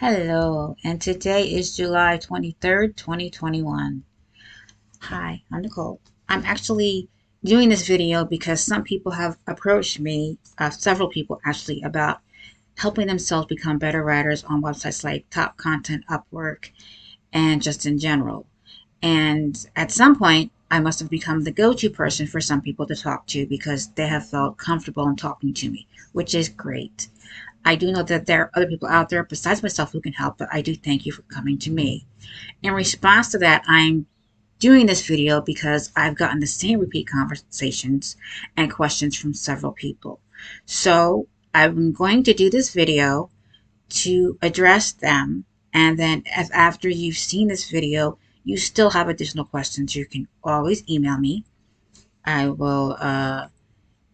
Hello, and today is July 23rd, 2021. Hi, I'm Nicole. I'm actually doing this video because some people have approached me, several people actually, about helping themselves become better writers on websites like Top Content, Upwork, and just in general. And at some point, I must have become the go-to person for some people to talk to because they have felt comfortable in talking to me, which is great. I do know that there are other people out there besides myself who can help, but I do thank you for coming to me. In response to that, I'm doing this video because I've gotten the same repeat conversations and questions from several people. So I'm going to do this video to address them. And then if after you've seen this video, you still have additional questions, you can always email me. I will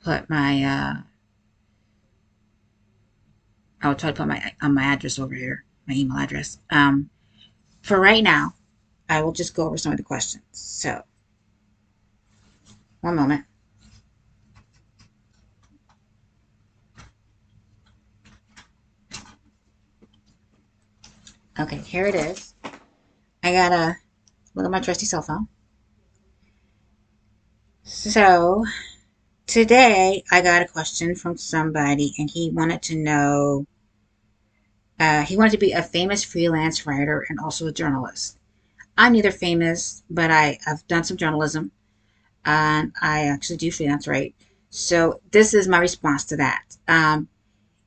put my I'll try to put my address over here, my email address. For right now, I will just go over some of the questions. So, one moment. Okay, here it is. I gotta look at my trusty cell phone. So, today I got a question from somebody, and he wanted to know. He wanted to be a famous freelance writer and also a journalist. I'm neither famous, but I've done some journalism, and I actually do freelance write. So this is my response to that.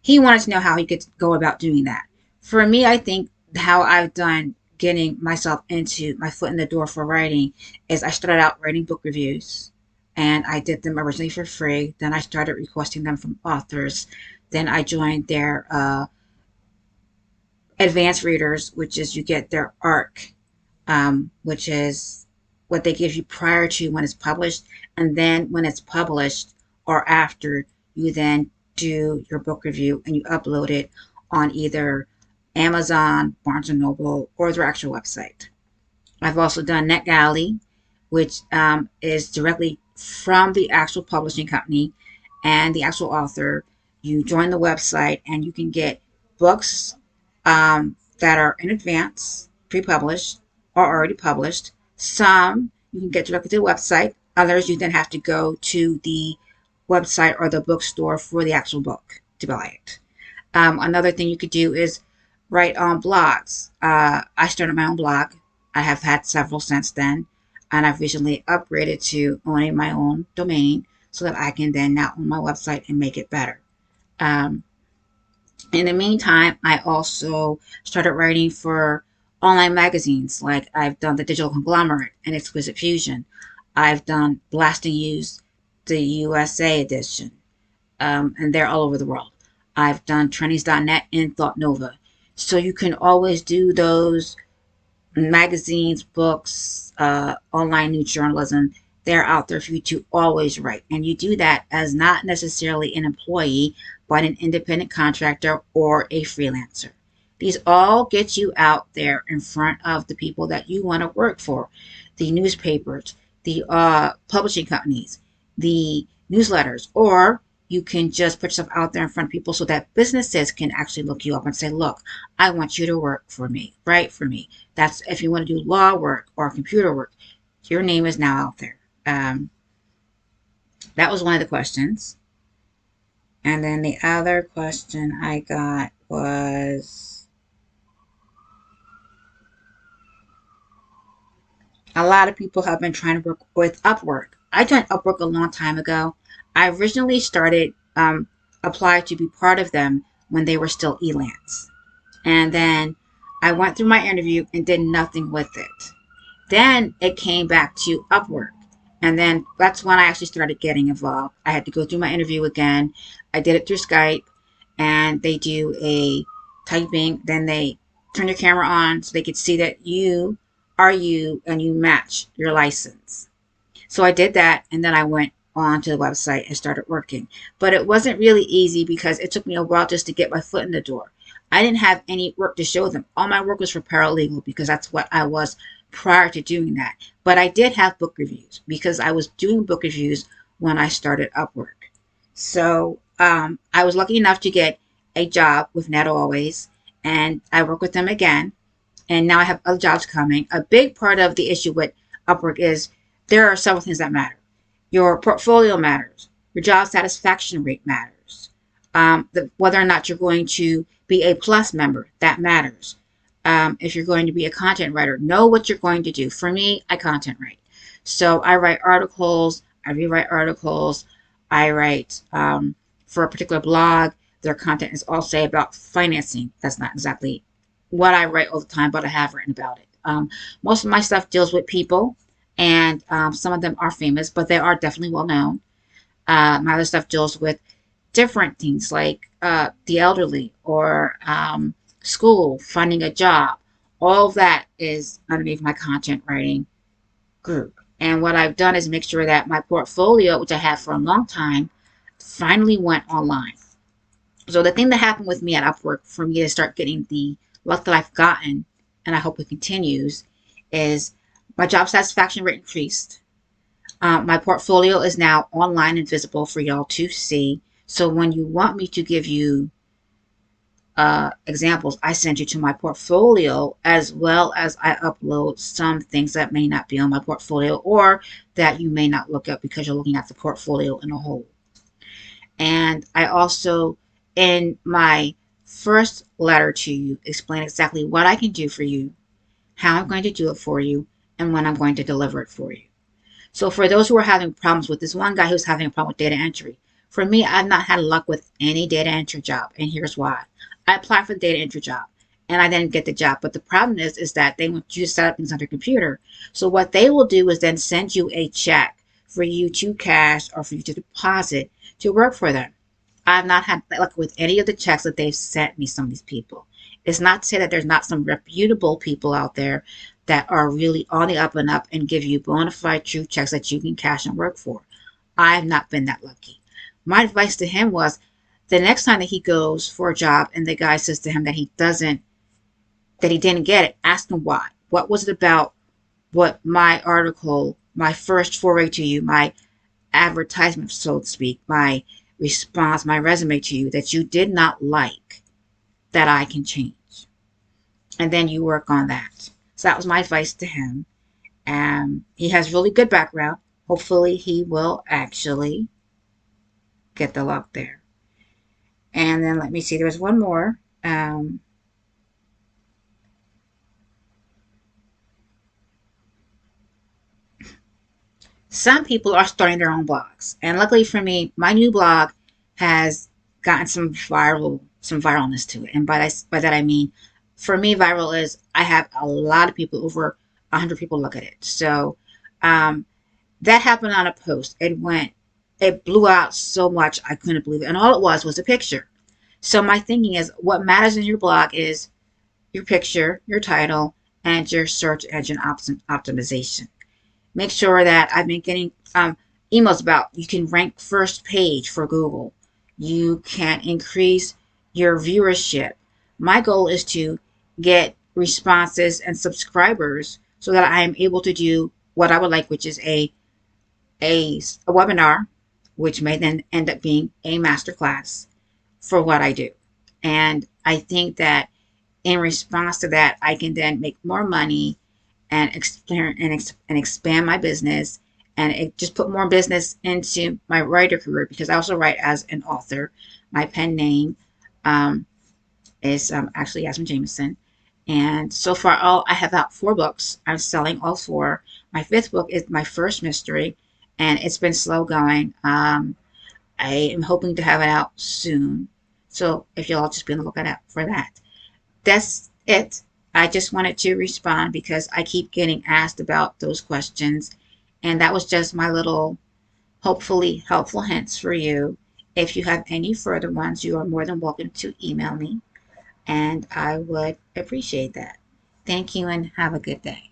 He wanted to know how he could go about doing that. For me, I think how I've done getting myself into my foot in the door for writing is I started out writing book reviews, and I did them originally for free. Then I started requesting them from authors. Then I joined their advanced readers, which is you get their ARC, which is what they give you prior to when it's published. And then when it's published or after, you then do your book review and you upload it on either Amazon, Barnes& and Noble, or their actual website. I've also done NetGalley, which is directly from the actual publishing company and the actual author. You join the website and you can get books that are in advance, pre-published, or already published. Some you can get directly to the website. Others you then have to go to the website or the bookstore for the actual book to buy it. Another thing you could do is write on blogs. I started my own blog. I have had several since then, and I've recently upgraded to owning my own domain so that I can then now own my website and make it better. Um, in the meantime, I also started writing for online magazines. Like I've done the Digital Conglomerate and Exquisite Fusion. I've done Blasting Use, the USA edition, and they're all over the world. I've done Trainees.net and Thought Nova. So you can always do those magazines, books, online news journalism. They're out there for you to always write. And you do that as not necessarily an employee, but an independent contractor or a freelancer. These all get you out there in front of the people that you want to work for, the newspapers, the publishing companies, the newsletters, or you can just put yourself out there in front of people so that businesses can actually look you up and say, look, I want you to work for me, write for me. That's if you want to do law work or computer work, your name is now out there. That was one of the questions. And then the other question I got was a lot of people have been trying to work with Upwork. I joined Upwork a long time ago. I originally started applied to be part of them when they were still Elance. And then I went through my interview and did nothing with it. Then it came back to Upwork. And then that's when I actually started getting involved. I had to go through my interview again. I did it through Skype, and they do a typing. Then they turn your camera on so they could see that you are you and you match your license. So I did that, and then I went on to the website and started working. But it wasn't really easy because it took me a while just to get my foot in the door. I didn't have any work to show them. All my work was for paralegal because that's what I was prior to doing that. But I did have book reviews because I was doing book reviews when I started Upwork. So I was lucky enough to get a job with Net Always, and I work with them again. And now I have other jobs coming. A big part of the issue with Upwork is there are several things that matter. Your portfolio matters. Your job satisfaction rate matters. Whether or not you're going to be a plus member, that matters. If you're going to be a content writer, know what you're going to do. For me, I content write. So I write articles, I rewrite articles, I write for a particular blog. Their content is all say about financing. That's not exactly what I write all the time, but I have written about it. Most of my stuff deals with people, and some of them are famous, but they are definitely well known. My other stuff deals with different things like the elderly or school, finding a job. All of that is underneath my content writing group. And what I've done is make sure that my portfolio, which I had for a long time, finally went online. So the thing that happened with me at Upwork for me to start getting the luck that I've gotten, and I hope it continues, is my job satisfaction rate increased. My portfolio is now online and visible for y'all to see. So when you want me to give you examples, I send you to my portfolio, as well as I upload some things that may not be on my portfolio or that you may not look at because you're looking at the portfolio in a whole. And I also, in my first letter to you, explain exactly what I can do for you, how I'm going to do it for you, and when I'm going to deliver it for you. So for those who are having problems with this one guy who's having a problem with data entry, for me, I've not had luck with any data entry job, and here's why. I applied for the data entry job, and I didn't get the job. But the problem is that they want you to set up things on your computer. So what they will do is then send you a check for you to cash or for you to deposit to work for them. I've not had luck with any of the checks that they've sent me, some of these people. It's not to say that there's not some reputable people out there that are really on the up and up and give you bona fide true checks that you can cash and work for. I've not been that lucky. My advice to him was the next time that he goes for a job and the guy says to him that he didn't get it, ask him why. What was it about what my article, my first foray to you, my advertisement, so to speak, my response, my resume to you that you did not like that I can change? And then you work on that. So that was my advice to him. He has really good background. Hopefully he will actually get the luck there. And then let me see, there was one more. Some people are starting their own blogs. And luckily for me, my new blog has gotten some viralness to it. And by that I mean, for me, viral is I have a lot of people, over 100 people look at it. So that happened on a post. It blew out so much I couldn't believe it. And all it was a picture. So my thinking is what matters in your blog is your picture, your title, and your search engine optimization. Make sure that I've been getting emails about you can rank first page for Google. You can increase your viewership. My goal is to get responses and subscribers so that I am able to do what I would like, which is a webinar, which may then end up being a masterclass for what I do. And I think that in response to that, I can then make more money and expand my business and just put more business into my writer career, because I also write as an author. My pen name is actually Yasmin Jameson. And so far, I have out 4 books. I'm selling all 4. My 5th book is my first mystery, and it's been slow going. I am hoping to have it out soon. So if you'll all just be on the lookout for that. That's it. I just wanted to respond because I keep getting asked about those questions. And that was just my little, hopefully helpful hints for you. If you have any further ones, you are more than welcome to email me. And I would appreciate that. Thank you and have a good day.